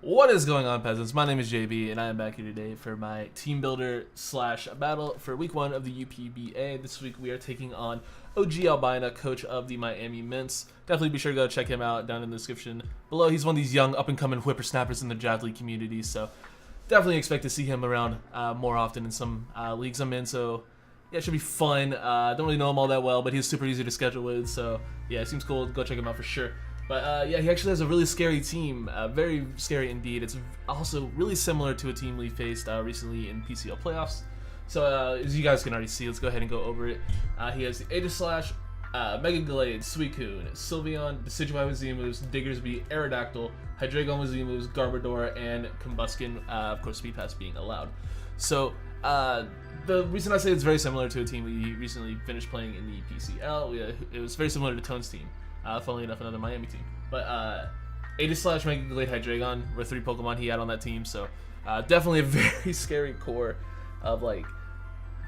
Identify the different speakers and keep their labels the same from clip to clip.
Speaker 1: What is going on, peasants? My name is JB, and I am back here today for my team builder slash battle for week 1 of the UPBA. This week we are taking on OG Albina, coach of the Miami Mence. Definitely be sure to go check him out down in the description below. He's one of these young up-and-coming whippersnappers in the Draft League community, so definitely expect to see him around more often in some leagues I'm in. So yeah, it should be fun. Don't really know him all that well, but he's super easy to schedule with, so yeah, it seems cool. Go check him out for sure. But yeah, he actually has a really scary team, very scary indeed. It's also really similar to a team we faced recently in PCL playoffs. So as you guys can already see, let's go ahead and go over it. He has the Aegislash, Mega Glade, Suicune, Sylveon, Decidueye with Z moves, Diggersby, Aerodactyl, Hydreigon with Z moves, Garbodor, and Combuskin, of course Speed Pass being allowed. So the reason I say it's very similar to a team we recently finished playing in the PCL, it was very similar to Tone's team. Funnily enough, another Miami team. But Aegislash, Mega Glade, Hydreigon were 3 Pokemon he had on that team, so definitely a very scary core of like,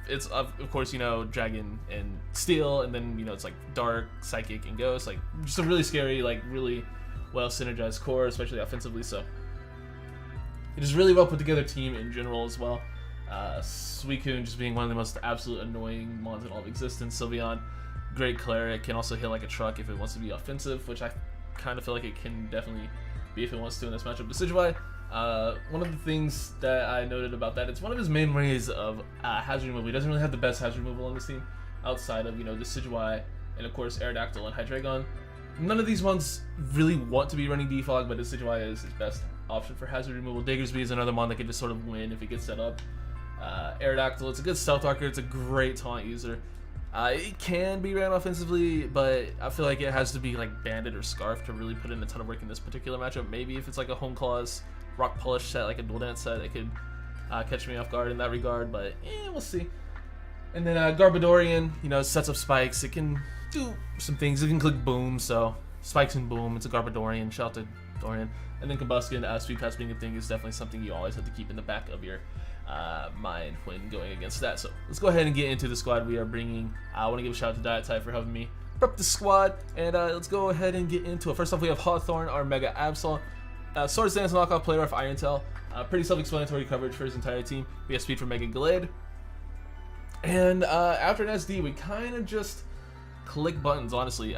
Speaker 1: it's of course, you know, Dragon and Steel, and then, you know, it's like Dark, Psychic, and Ghost, like just a really scary, like really well synergized core, especially offensively. So it is really well put together team in general as well. Suicune just being one of the most absolute annoying mons in all of existence. Sylveon, great cleric, can also hit like a truck if it wants to be offensive, which I kind of feel like it can definitely be if it wants to in this matchup. Decidueye, one of the things that I noted about that, it's one of his main ways of hazard removal. He doesn't really have the best hazard removal on this team outside of, you know, Decidueye and of course Aerodactyl and Hydreigon. None of these ones really want to be running Defog, but Decidueye is his best option for hazard removal. Diggersby is another mon that can just sort of win if it gets set up. Aerodactyl, it's a good stealth talker, it's a great taunt user. It can be ran offensively, but I feel like it has to be like Bandit or Scarf to really put in a ton of work in this particular matchup. Maybe if it's like a Home Claws, Rock Polish set, like a Dual Dance set, it could catch me off guard in that regard, but we'll see. And then Garbodorian, you know, sets up spikes. It can do some things. It can click Boom, so spikes and Boom. It's a Garbodorian, shout out to Dorian. And then Combuskin, Speed Pass being a thing is definitely something you always have to keep in the back of your mind when going against that. So let's go ahead and get into the squad we are bringing. I want to give a shout out to Diet Type for helping me prep the squad, and let's go ahead and get into it. First off, we have Hawthorne, our Mega Absol, Swords Dance knockoff player of Iron Tail. Pretty self-explanatory coverage for his entire team. We have speed for Mega Glade, and after an SD, we kind of just click buttons, honestly.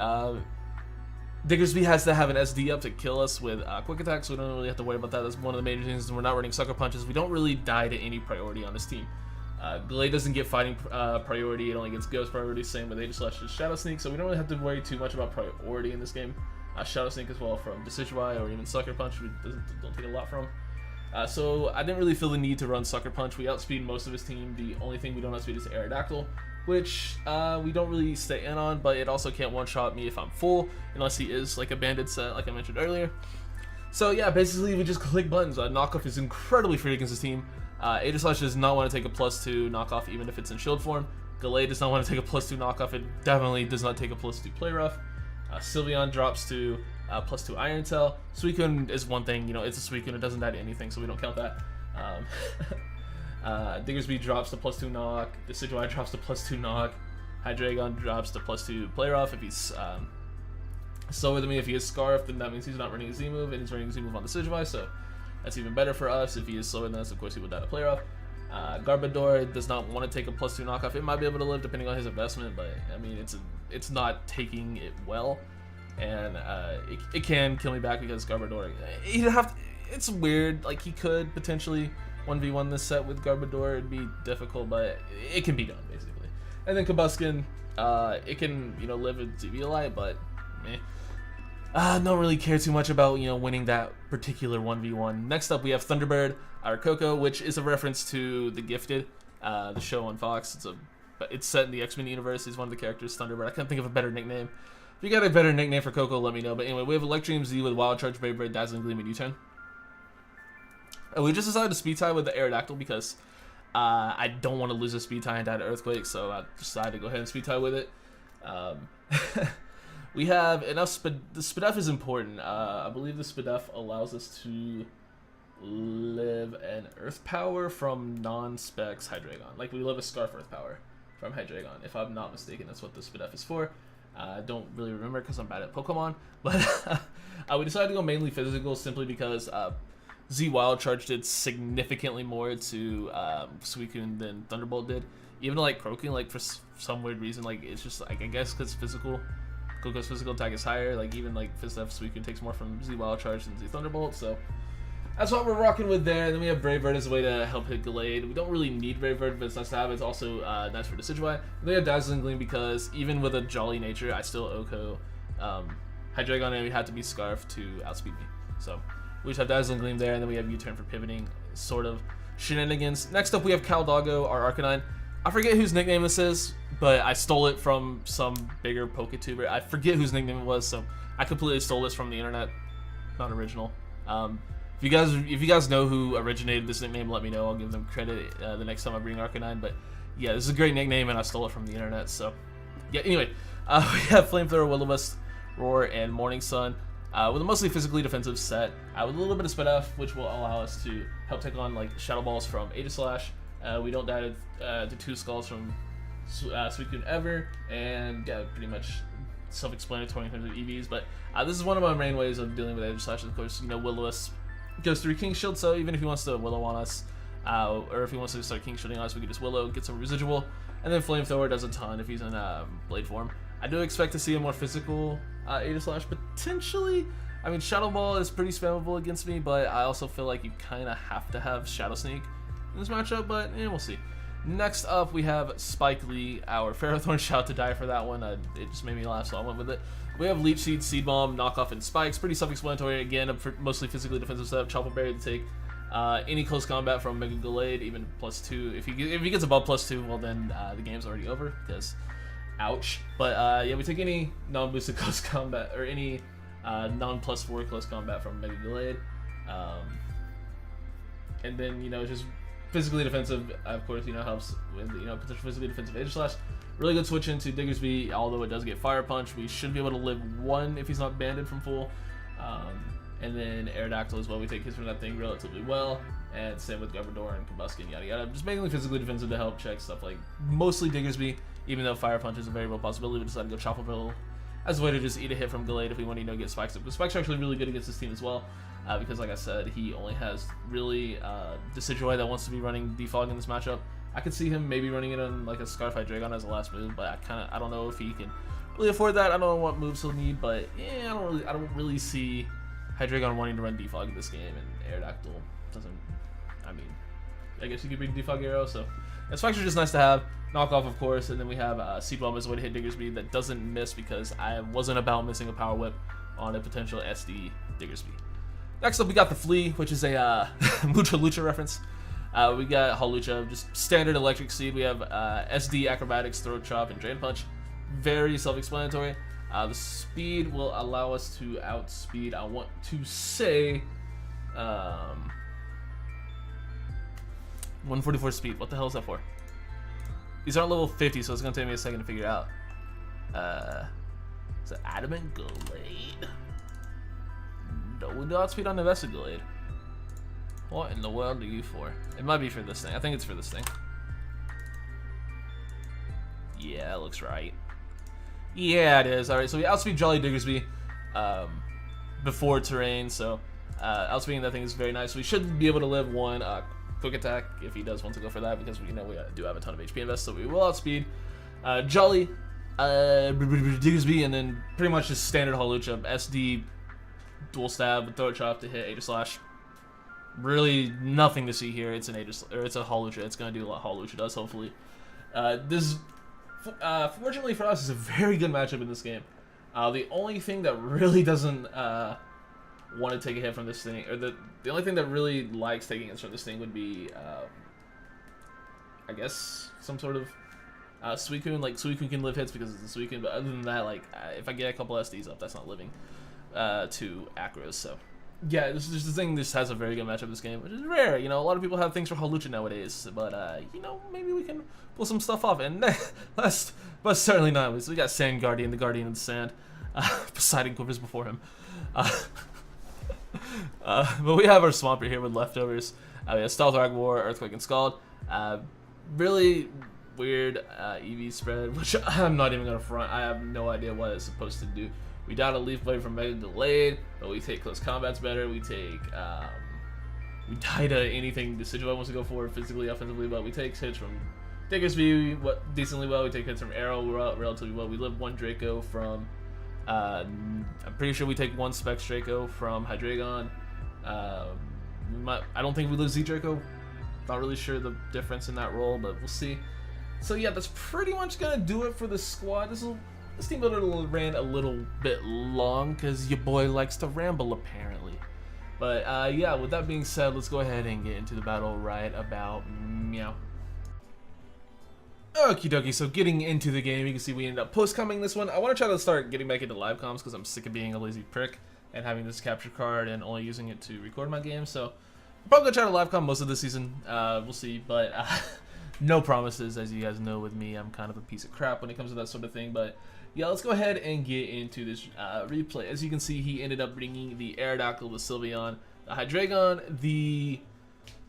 Speaker 1: Diggersby has to have an SD up to kill us with quick attack, so we don't really have to worry about that. That's one of the major things. We're not running sucker punches. We don't really die to any priority on this team. Glade doesn't get fighting priority. It only gets ghost priority. Same with Aegislash and Shadow Sneak, so we don't really have to worry too much about priority in this game. Shadow Sneak as well from Decidueye or even Sucker Punch. We don't take a lot from. So I didn't really feel the need to run Sucker Punch. We outspeed most of his team. The only thing we don't outspeed is Aerodactyl, which we don't really stay in on, but it also can't one-shot me if I'm full, unless he is like a bandit set, like I mentioned earlier. So yeah, basically we just click buttons. Knockoff is incredibly free against his team. Aegislash does not want to take a +2 knockoff even if it's in shield form. Glade does not want to take a +2 knockoff. It definitely does not take a +2 play rough. Sylveon drops to +2 Iron Tail. Suicune is one thing, you know, it's a Suicune, it doesn't die to anything, so we don't count that. Diggersby drops to +2 knock, Decidueye drops to +2 knock, Hydreigon drops to +2 play rough. If he's slower than me, if he is Scarf, then that means he's not running a Z move, and he's running a Z move on Decidueye, so that's even better for us. If he is slower than us, of course he would die to play rough. Garbodor does not want to take a +2 knockoff. It might be able to live depending on his investment, but I mean it's not taking it well, and it can kill me back because Garbodor, it's weird, like he could potentially 1v1 this set with Garbodor. It'd be difficult, but it can be done basically. And then Combuskin, it can, you know, live with ZB but meh. Don't really care too much about, you know, winning that particular 1v1. Next up we have Thunderbird, our Coco, which is a reference to The Gifted, the show on Fox. It's set in the X-Men universe. He's one of the characters, Thunderbird. I can't think of a better nickname. If you got a better nickname for Coco, let me know. But anyway, we have Electrium Z with Wild Charge, Brave Bird, Dazzling Gleam, and U-turn. We just decided to speed tie with the Aerodactyl because I don't want to lose a speed tie and die to Earthquake, so I decided to go ahead and speed tie with it. We have enough the Spadef is important. I believe the Spadef allows us to live an Earth Power from non-specs Hydreigon. Like, we live a Scarf Earth Power from Hydreigon, if I'm not mistaken. That's what the Spadef is for. I don't really remember because I'm bad at Pokemon, but we decided to go mainly physical simply because Z Wild Charge did significantly more to Suicune than Thunderbolt did. Even like Croaking, like for some weird reason, like it's just like I guess because physical, Goku's physical attack is higher. Like even like Fist F Suicune takes more from Z Wild Charge than Z Thunderbolt. So that's what we're rocking with there. And then we have Brave Bird as a way to help hit Gallade. We don't really need Brave Bird, but it's nice to have. It's also nice for Decidueye. And then we have Dazzling Gleam because even with a jolly nature, I still Oko Hydreigon, and we had to be Scarf to outspeed me. So we just have Dazzling Gleam there, and then we have U-Turn for pivoting, sort of shenanigans. Next up, we have Caldago, our Arcanine. I forget whose nickname this is, but I stole it from some bigger PokeTuber. I forget whose nickname it was, so I completely stole this from the internet. Not original. If you guys know who originated this nickname, let me know. I'll give them credit the next time I bring Arcanine. But yeah, this is a great nickname, and I stole it from the internet. So yeah. Anyway, we have Flamethrower, Will-O-Wisp, Roar, and Morning Sun. With a mostly physically defensive set, with a little bit of Spit F, which will allow us to help take on like Shadow Balls from Aegislash. We don't die to 2 Skulls from Suicune ever, and yeah, pretty much self-explanatory in terms of EVs. But this is one of my main ways of dealing with Aegislash. Of course, you know, Will-O-Wisp goes through King Shield, so even if he wants to Willow on us, or if he wants to start King Shielding on us, we can just Willow, get some residual, and then Flamethrower does a ton if he's in Blade form. I do expect to see a more physical Aegislash, potentially. I mean, Shadow Ball is pretty spammable against me, but I also feel like you kind of have to have Shadow Sneak in this matchup, but we'll see. Next up, we have Spike Lee, our Ferrothorn. Shout out to Die for that one. It just made me laugh, so I went with it. We have Leech Seed, Seed Bomb, Knockoff, and Spikes. Pretty self-explanatory. Again, a mostly physically defensive setup. Chople Berry to take any close combat from Mega Gallade, even +2. If he gets above +2, well then the game's already over, because ouch. But yeah, we take any non-boosted close combat, or any non-+4 close combat from Mega Gallade. And then, you know, just physically defensive, of course, you know, helps with, you know, potential physically defensive Aegislash. Really good switch into Diggersby, although it does get Fire Punch. We should be able to live 1 if he's not banded from full. And then Aerodactyl as well. We take hits from that thing relatively well. And same with Garbodor and Combuskin, yada yada. Just mainly physically defensive to help check stuff like mostly Diggersby, even though Fire Punch is a very real possibility. We decided to go Choppaville as a way to just eat a hit from Gallade if we want to, you know, get Spikes up. But Spikes are actually really good against this team as well. Because like I said, he only has really Decidueye that wants to be running Defog in this matchup. I could see him maybe running it on like a Scarf Hydreigon as a last move, but I don't know if he can really afford that. I don't know what moves he'll need, but yeah, I don't really see Hydreigon wanting to run Defog in this game, and Aerodactyl doesn't. I mean, I guess you could bring Defog Arrow, so yeah, Spikes are just nice to have. Knockoff, of course, and then we have Seed Bomb as a way to hit Diggersby that doesn't miss because I wasn't about missing a Power Whip on a potential SD Diggersby. Next up, we got the Flea, which is a Mucha Lucha reference. We got Hawlucha, just standard electric seed. We have SD, Acrobatics, Throat Chop, and Drain Punch. Very self-explanatory. The speed will allow us to outspeed, I want to say, 144 speed. What the hell is that for? These aren't level 50, so it's going to take me a second to figure it out. Is it Adamant Gallade? No, we do outspeed on Investigate. What in the world are you for? It might be for this thing. I think it's for this thing. Yeah, that looks right. Yeah, it is. Alright, so we outspeed Jolly Diggersby before terrain, so outspeeding that thing is very nice. We should be able to live 1 quick attack if he does want to go for that, because we know we do have a ton of HP invest, so we will outspeed Jolly Diggersby, and then pretty much just standard Hawlucha, SD, dual stab, throat chop to hit Aegislash. Really nothing to see here. It's an it's a Hawlucha. It's gonna do what Hawlucha does, hopefully. This fortunately for us is a very good matchup in this game. The only thing that really doesn't want to take a hit from this thing, or the only thing that really likes taking hits from this thing would be I guess some sort of Suicune. Like Suicune can live hits because it's a Suicune, but other than that, like if I get a couple SDs up, that's not living to Acros. So yeah, this thing just has a very good matchup this game, which is rare. You know, a lot of people have things for Hawlucha nowadays, but you know, maybe we can pull some stuff off. And last but certainly not least, we got Sand Guardian, the Guardian of the Sand. Poseidon quivers before him. But we have our Swampert here with leftovers. We have Stealth Rock War, Earthquake, and Scald. Really weird EV spread, which I'm not even gonna front. I have no idea what it's supposed to do. We down a Leaf Blade from Mega Gallade, but we take close combats better. We take we die to anything Decidueye wants to go for physically, offensively, but we take hits from Diggersby decently well. We take hits from Arrow relatively well. We live one Draco from, I'm pretty sure we take one Specs Draco from Hydreigon. I don't think we lose Z Draco. Not really sure the difference in that role, but we'll see. So yeah, that's pretty much gonna do it for the squad. This team builder ran a little bit long because your boy likes to ramble apparently. But yeah, with that being said, let's go ahead and get into the battle right about meow. Okie dokie, so getting into the game, you can see we ended up post-coming this one. I want to try to start getting back into live comms because I'm sick of being a lazy prick and having this capture card and only using it to record my game. So I'm probably going to try to live comm most of the season. We'll see, but no promises. As you guys know with me, I'm kind of a piece of crap when it comes to that sort of thing. But yeah, let's go ahead and get into this replay. As you can see, he ended up bringing the Aerodactyl, the Sylveon, the Hydreigon, the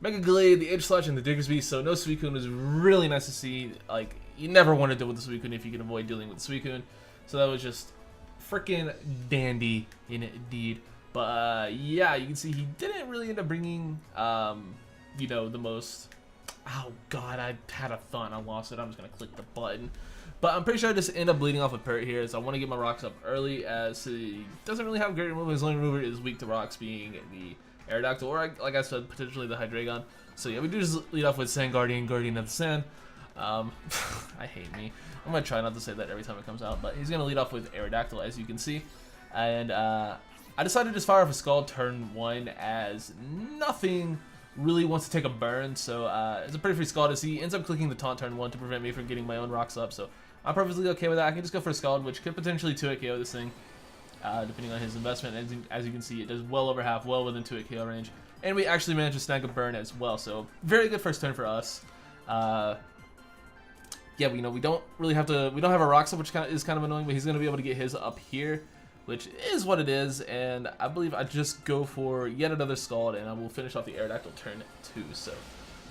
Speaker 1: Mega Glade, the Edge Slash, and the Diggersby. So no Suicune was really nice to see. Like, you never want to deal with the Suicune if you can avoid dealing with the Suicune. So that was just freaking dandy indeed. But yeah, you can see he didn't really end up bringing, you know, the most. Oh god, I had a thought and I lost it. I'm just gonna click the button. But I'm pretty sure I just end up bleeding off a Parrot here, so I want to get my rocks up early, as he doesn't really have great removal. His only remover is weak to rocks, being the Aerodactyl, or like I said, potentially the Hydreigon. So yeah, we do just lead off with Sand Guardian, Guardian of the Sand. I hate me. I'm gonna try not to say that every time it comes out, but he's gonna lead off with Aerodactyl, as you can see. And I decided to just fire off a Scald turn 1, as nothing really wants to take a burn. So it's a pretty free Scald, as he ends up clicking the taunt turn 1 to prevent me from getting my own rocks up. So I'm perfectly okay with that. I can just go for a Scald, which could potentially 2-hit KO this thing, depending on his investment. As you can see, it does well over half, well within 2-hit KO range. And we actually managed to snag a burn as well. So very good first turn for us. Yeah, we don't really have to. We don't have our rocks up, which is kind of annoying. But he's going to be able to get his up here, which is what it is. And I believe I just go for yet another Scald, and I will finish off the Aerodactyl turn 2. So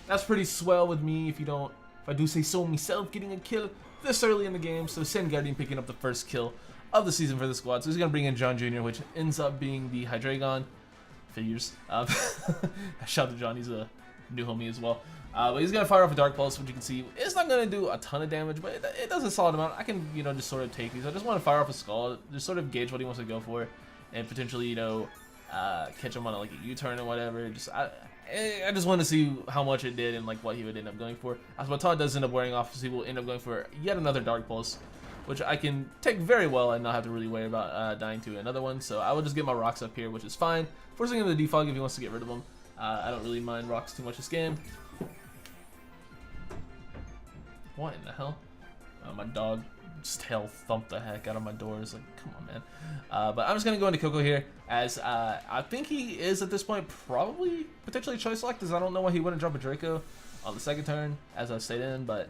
Speaker 1: that's pretty swell with me. If I do say so myself, getting a kill this early in the game. So Sand Guardian picking up the first kill of the season for the squad. So he's going to bring in John Jr., which ends up being the Hydreigon. Figures. Shout out to John, he's a new homie as well. But he's going to fire off a Dark Pulse, which you can see it's not going to do a ton of damage, but it does a solid amount. I can, just sort of take these. I just want to fire off a Skull, just sort of gauge what he wants to go for, and potentially, catch him on like a U-turn or whatever. I just want to see how much it did and like what he would end up going for. As what Todd does end up wearing off, so he will end up going for yet another Dark Pulse, which I can take very well and not have to really worry about dying to another one. So I will just get my rocks up here, which is fine. Forcing him to defog if he wants to get rid of them. I don't really mind rocks too much this game. What in the hell? My dog just tail thumped the heck out of my doors. Like, come on, man. But I'm just going to go into Coco here, as I think he is at this point probably potentially choice locked, as I don't know why he wouldn't drop a Draco on the second turn, as I stayed in. But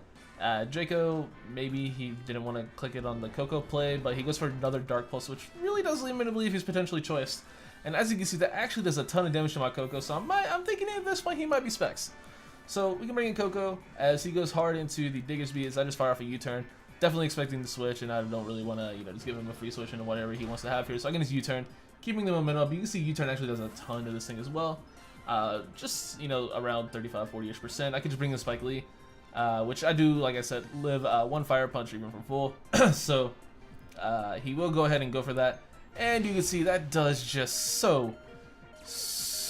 Speaker 1: Draco, maybe he didn't want to click it on the Coco play, but he goes for another Dark Pulse, which really does lead me to believe he's potentially choiced. And as you can see, that actually does a ton of damage to my Coco, so I'm thinking at this point he might be Specs. So we can bring in Coco, as he goes hard into the Diggersby, as I just fire off a U-turn. Definitely expecting the switch, and I don't really want to, just give him a free switch into whatever he wants to have here. So I can just U-turn, keeping the momentum up. You can see U-turn actually does a ton to this thing as well. Just, around 35-40-ish%. I could just bring in Spike Lee, which I do, like I said, live one Fire Punch even from full. So he will go ahead and go for that. And you can see that does just so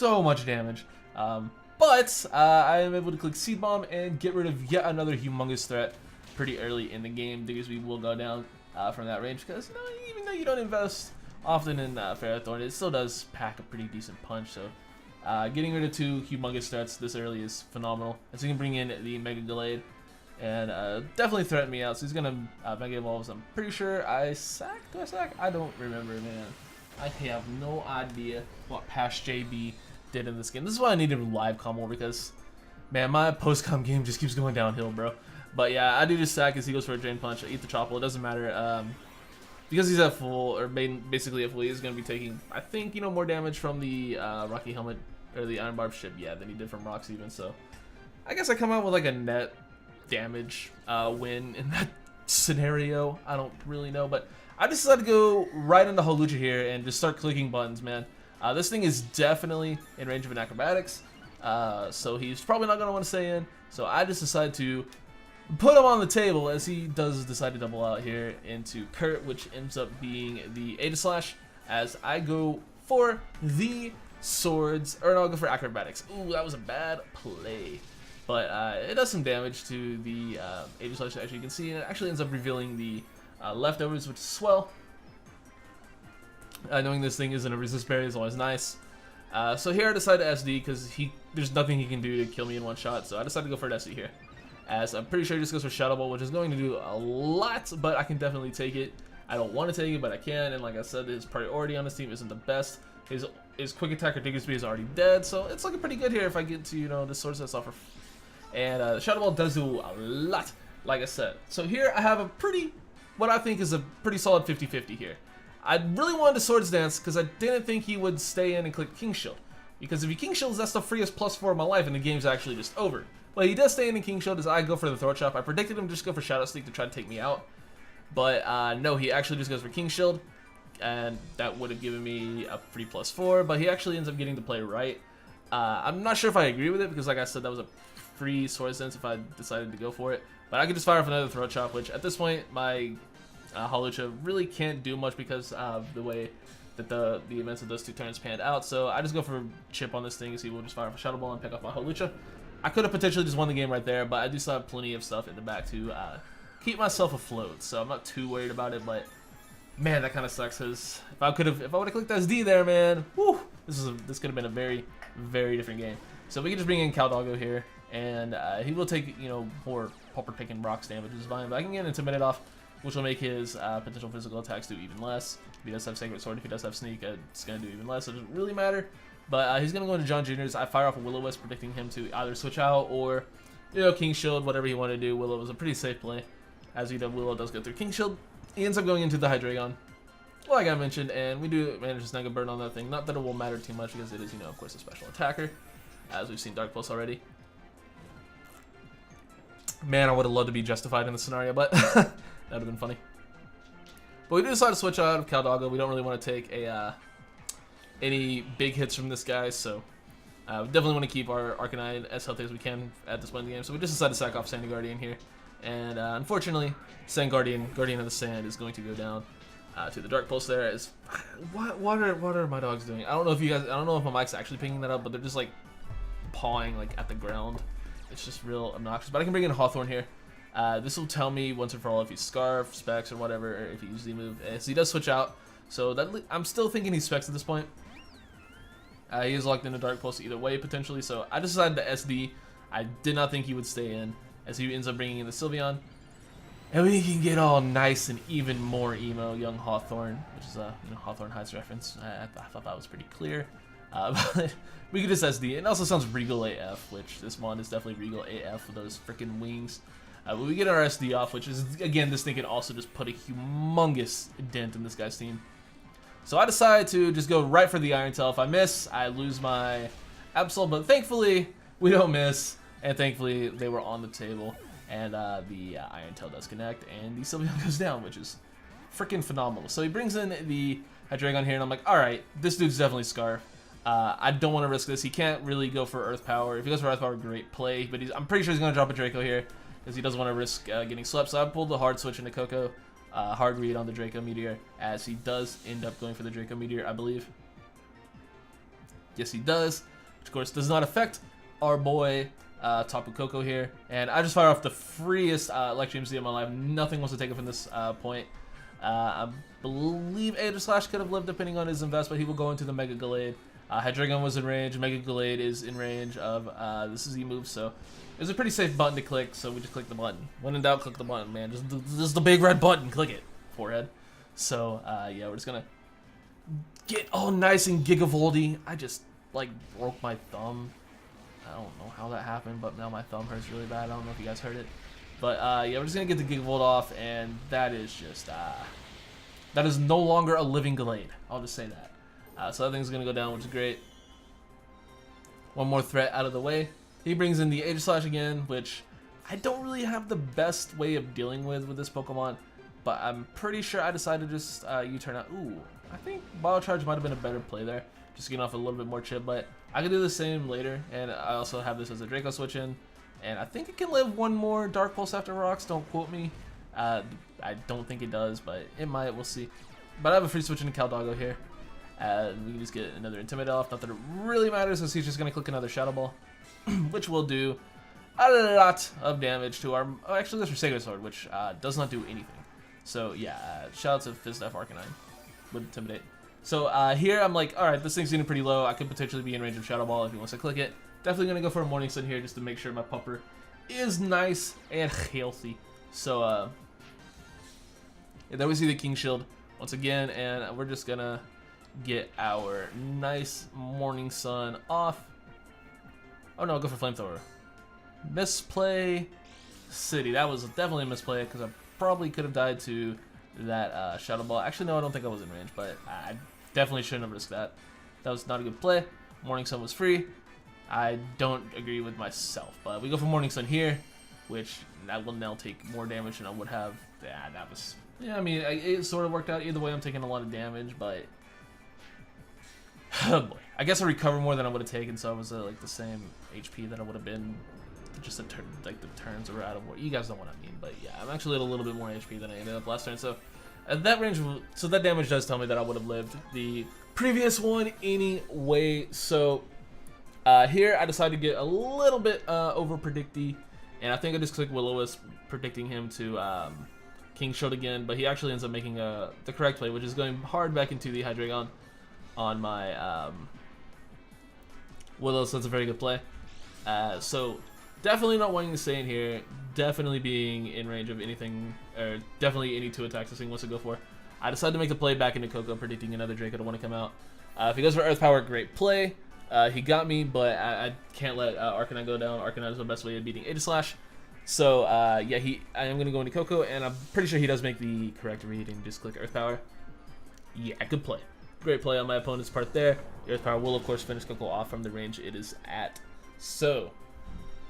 Speaker 1: much damage. But I am able to click Seed Bomb and get rid of yet another humongous threat pretty early in the game. Diggersby will go down from that range, because even though you don't invest often in Ferrothorn, it still does pack a pretty decent punch. So getting rid of 2 humongous threats this early is phenomenal. And so you can bring in the Mega Glade and definitely threaten me out. So he's gonna Mega Evolve. I'm pretty sure I sack. Do I sack? I don't remember, man. I have no idea what past JB did in this game. This is why I needed live combo, because man, my post-com game just keeps going downhill, bro. But yeah, I do just sack as he goes for a Drain Punch. I eat the Chople. It doesn't matter. Because he's at full, or basically at full, he's going to be taking, I think, more damage from the Rocky Helmet, or the Iron Barb ship, yeah, than he did from Rocks even. So I guess I come out with like a net damage win in that scenario. I don't really know, but I decided to go right into Holucha here and just start clicking buttons, man. This thing is definitely in range of an Acrobatics. so he's probably not going to want to stay in. So I just decided to put him on the table as he does decide to double out here into Kurt, which ends up being the Aegislash, as I go for the swords, or no, I'll go for acrobatics. Ooh, that was a bad play. But it does some damage to the Aegislash, as you can see, and it actually ends up revealing the leftovers, which is swell. Knowing this thing isn't a resist berry is always nice. So here I decided to SD because there's nothing he can do to kill me in one shot, so I decided to go for an SD here. As I'm pretty sure he just goes for Shadow Ball, which is going to do a lot, but I can definitely take it. I don't want to take it, but I can, and like I said, his priority on this team isn't the best. His quick attack or Digger Speed is already dead, so it's looking pretty good here if I get to, you know, this Sword Set offer. And the Shadow Ball does do a lot, like I said. So here I have a what I think is a pretty solid 50-50 here. I really wanted to Swords Dance because I didn't think he would stay in and click King Shield. Because if he King Shields, that's the freest +4 of my life, and the game's actually just over. But he does stay in and King Shield as I go for the Throat Chop. I predicted him to just go for Shadow Sneak to try to take me out. But no, he actually just goes for King Shield, and that would have given me a free +4, but he actually ends up getting to play right. I'm not sure if I agree with it, because like I said, that was a free Sword Dance if I decided to go for it. But I could just fire off another Throat Chop, which at this point, my Hawlucha really can't do much because of the way that the events of those 2 turns panned out. So I just go for Chip on this thing, as he will just fire off a Shadow Ball and pick off my Hawlucha. I could have potentially just won the game right there, but I do still have plenty of stuff in the back to keep myself afloat. So I'm not too worried about it, but man, that kind of sucks, because if I would have clicked SD there, man, whew, this could have been a very, very different game. So we can just bring in Caldoggo here, and he will take, you know, more Pulper Pick and Rocks damage, which is fine, but I can get Intimidate off, which will make his potential physical attacks do even less. If he does have Sacred Sword, if he does have Sneak, it's going to do even less. It doesn't really matter. But he's going to go into John Jr.'s. I fire off a Will-O-Wisp, predicting him to either switch out or, you know, King Shield, whatever he wanted to do. Willow was a pretty safe play. As you know, Willow does go through King Shield. He ends up going into the Hydreigon, like I mentioned, and we do manage to snag a burn on that thing. Not that it will matter too much, because it is, you know, of course, a special attacker, as we've seen Dark Pulse already. Man, I would have loved to be Justified in this scenario, but that would have been funny. But we do decide to switch out of Caldoggo. We don't really want to take any big hits from this guy, so we definitely want to keep our Arcanine as healthy as we can at this point in the game. So we just decided to sack off Sandy Guardian here, and unfortunately, Sand Guardian of the Sand, is going to go down to the Dark Pulse there. What are my dogs doing? I don't know if my mic's actually picking that up, but they're just like pawing like at the ground. It's just real obnoxious. But I can bring in Hawthorne here. This will tell me once and for all if he's Scarf, Specs, or whatever, or if he uses the move. So he does switch out. So I'm still thinking he's Specs at this point. He is locked into Dark Pulse either way, potentially. So I decided to SD. I did not think he would stay in, as he ends up bringing in the Sylveon. And we can get all nice and even more emo, young Hawthorne, which is a Hawthorne Heights reference. I thought that was pretty clear. But we could just SD. It also sounds Regal AF, which this mod is definitely Regal AF with those freaking wings. But we get our SD off, which is, again, this thing can also just put a humongous dent in this guy's team. So I decide to just go right for the Iron Tail. If I miss, I lose my Absol, but thankfully, we don't miss, and thankfully, they were on the table, and the Iron Tail does connect, and the Sylveon goes down, which is freaking phenomenal. So he brings in the Hydreigon here, and I'm like, alright, this dude's definitely Scarf. I don't want to risk this. He can't really go for Earth Power. If he goes for Earth Power, great play, but I'm pretty sure he's going to drop a Draco here, because he doesn't want to risk getting swept. So I pulled the hard switch into Coco, hard read on the Draco Meteor, as he does end up going for the Draco Meteor, I believe. Yes, he does, which of course does not affect our boy Tapu Koko here. And I just fire off the freest Electrium Sea of my life. Nothing wants to take it from this point. I believe Aegislash could have lived depending on his invest, but he will go into the Mega Gallade. Hydreigon was in range, Mega Gallade is in range of this is the move, so it was a pretty safe button to click, so we just click the button. When in doubt, click the button, man. Just the big red button, click it. Forehead. So, yeah, we're just gonna get all nice and gigavolty. I just, like, broke my thumb. I don't know how that happened, but now my thumb hurts really bad. I don't know if you guys heard it. But, yeah, we're just gonna get the Gigavolt off, and that is just, that is no longer a living Gallade. I'll just say that. So that thing's going to go down, which is great. One more threat out of the way. He brings in the Aegislash again, which I don't really have the best way of dealing with this Pokemon. But I'm pretty sure I decided to just U-turn out. Ooh, I think Biocharge might have been a better play there. just getting off a little bit more chip, but I can do the same later. And I also have this as a Draco switch in, and I think it can live one more Dark Pulse after rocks. Don't quote me. I don't think it does, but it might. We'll see. But I have a free switch into Caldoggo here. We can just get another Intimidate off. Not that it really matters, since he's just going to click another Shadow Ball, which will do a lot of damage to our... Oh, actually, that's for Sacred Sword, which does not do anything. So, yeah, shout out to Fizdef Arcanine with Intimidate. So, here I'm like, alright, this thing's getting pretty low. I could potentially be in range of Shadow Ball if he wants to click it. Definitely going to go for a Morning Sun here just to make sure my Pupper is nice and healthy. So, and then we see the King Shield once again, and we're just going to get our nice Morning Sun off. Oh, no, I'll go for Flamethrower. Misplay City. That was definitely a misplay because I probably could have died to that Shadow Ball. Actually, no, I don't think I was in range, but I definitely shouldn't have risked that. That was not a good play. Morning Sun was free. I don't agree with myself, but we go for Morning Sun here, which I will now take more damage than I would have. Yeah, that was... Yeah, I mean, it sort of worked out. Either way, I'm taking a lot of damage, but... Oh boy. I guess I recover more than I would have taken, so I was like the same HP that I would have been. Just the turns were out of war. You guys know what I mean, but yeah, I'm actually at a little bit more HP than I ended up last turn. So at that range, so that damage does tell me that I would have lived the previous one anyway. So here I decided to get a little bit over predicty, and I think I just clicked Will-O-Wisp, predicting him to King Shield again, but he actually ends up making the correct play, which is going hard back into the Hydreigon on my Willow. So that's a very good play. So definitely not wanting to stay in here, definitely being in range of anything, or definitely any 2 attacks this thing wants to go for. I decided to make the play back into Coco, predicting another Draco to want to come out. If he goes for Earth Power, great play. He got me, but I can't let Arcanine go down. Arcanine is the best way of beating Aegislash. So yeah, I am going to go into Coco, and I'm pretty sure he does make the correct read and just click Earth Power. Yeah, good play. Great play on my opponent's part there. The Earth Power will, of course, finish Coco off from the range it is at. So,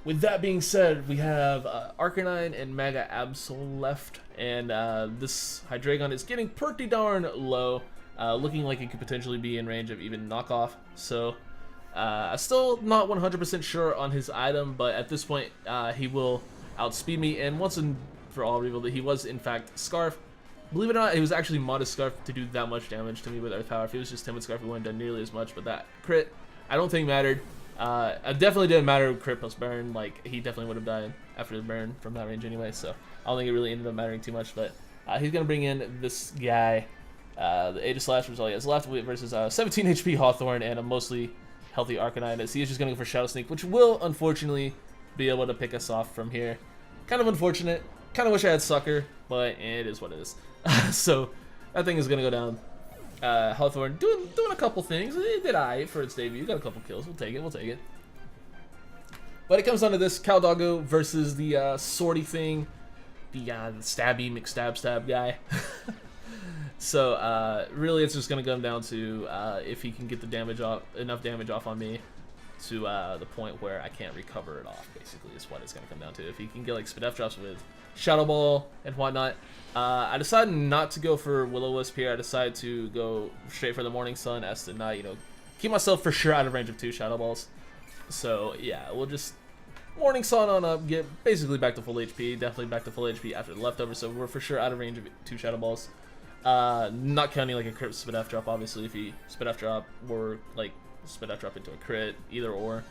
Speaker 1: with that being said, we have Arcanine and Mega Absol left, and this Hydreigon is getting pretty darn low, looking like it could potentially be in range of even knockoff. So, I'm still not 100% sure on his item, but at this point, he will outspeed me, and once and for all revealed that he was, in fact, Scarf. Believe it or not, it was actually Modest Scarf to do that much damage to me with Earth Power. If it was just Timid Scarf, it wouldn't have done nearly as much, but that crit, I don't think mattered. It definitely didn't matter with crit plus burn. Like, he definitely would have died after the burn from that range anyway, so I don't think it really ended up mattering too much. But he's going to bring in this guy, the Aegislash, which is all he has left, versus 17 HP Hawthorne and a mostly healthy Arcanine. As he is just going to go for Shadow Sneak, which will, unfortunately, be able to pick us off from here. Kind of unfortunate. Kind of wish I had Sucker, but it is what it is. So that thing is gonna go down. Hawthorne doing a couple things. It did I for its debut. Got a couple kills. We'll take it. We'll take it. But it comes down to this Caldoggo versus the Swordy thing, the stabby McStab guy. So really, it's just gonna come down to if he can get the damage off, enough damage off on me to the point where I can't recover it off. Basically, is what it's gonna come down to. If he can get like Spadef drops with Shadow Ball and whatnot. I decided not to go for Will-O-Wisp here. I decided to go straight for the Morning Sun as to not, keep myself for sure out of range of 2 Shadow Balls. So yeah, we'll just Morning Sun on up, get basically back to full HP. Definitely back to full HP after the leftover. So we're for sure out of range of 2 Shadow Balls. Not counting like a crit Spadef drop. Obviously, if he Spadef drop or like Spadef drop into a crit, either or.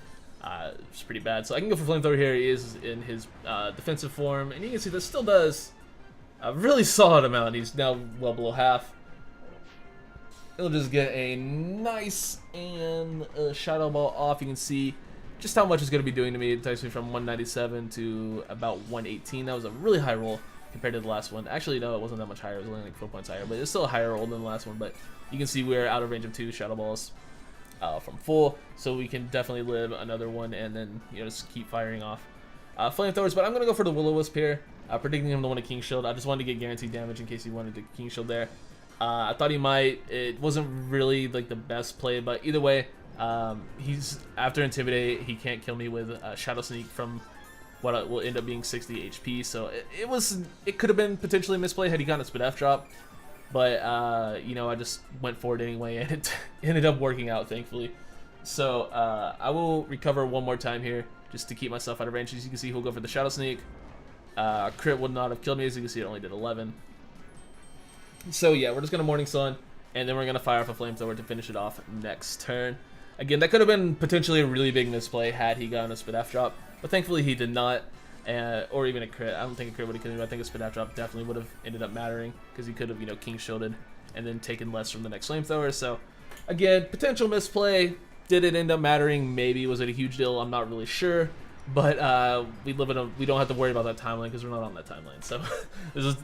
Speaker 1: It's pretty bad. So I can go for Flamethrower here. He is in his defensive form, and you can see this still does a really solid amount. He's now well below half. He'll just get a nice and Shadow Ball off. You can see just how much it's going to be doing to me. It takes me from 197 to about 118. That was a really high roll compared to the last one. Actually, no, it wasn't that much higher. It was only like 4 points higher, but it's still a higher roll than the last one. But you can see we're out of range of 2 Shadow Balls. From full, so we can definitely live another one and then just keep firing off Flamethrowers. But I'm gonna go for the Will-O-Wisp here, predicting him to want a King Shield. I just wanted to get guaranteed damage in case he wanted to King Shield there. I thought he might. It wasn't really like the best play, but either way, he's after Intimidate. He can't kill me with Shadow Sneak from what will end up being 60 HP. So it could have been potentially a misplay had he gotten a Spadef drop. but you know, I just went for it anyway, and it ended up working out, thankfully. So I will recover one more time here just to keep myself out of range. As you can see, he'll go for the Shadow Sneak. Crit would not have killed me. As you can see, it only did 11. So yeah, we're just gonna Morning Sun, and then we're gonna fire off a Flamethrower to finish it off next turn. Again, that could have been potentially a really big misplay had he gotten a Spit Half Drop, but thankfully he did not, or even a crit. I don't think a crit would have killed me, but I think a Spit Half Drop definitely would have ended up mattering, because he could have, you know, King Shielded and then taken less from the next Flamethrower. So again, potential misplay. Did it end up mattering? Maybe. Was it a huge deal? I'm not really sure. But we don't have to worry about that timeline because we're not on that timeline. So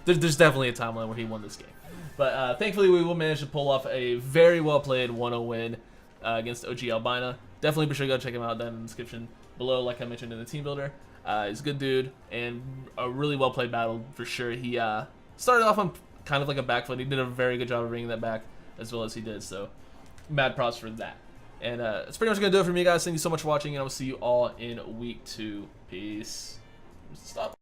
Speaker 1: there's definitely a timeline where he won this game. But thankfully, we will manage to pull off a very well played 1-0 win against OG Albina. Definitely be sure to go check him out down in the description below, like I mentioned in the team builder. He's a good dude and a really well played battle for sure. He started off on kind of like a back foot. He did a very good job of bringing that back as well as he did. So mad props for that. And that's pretty much going to do it for me, guys. Thank you so much for watching, and I will see you all in week 2. Peace. Stop.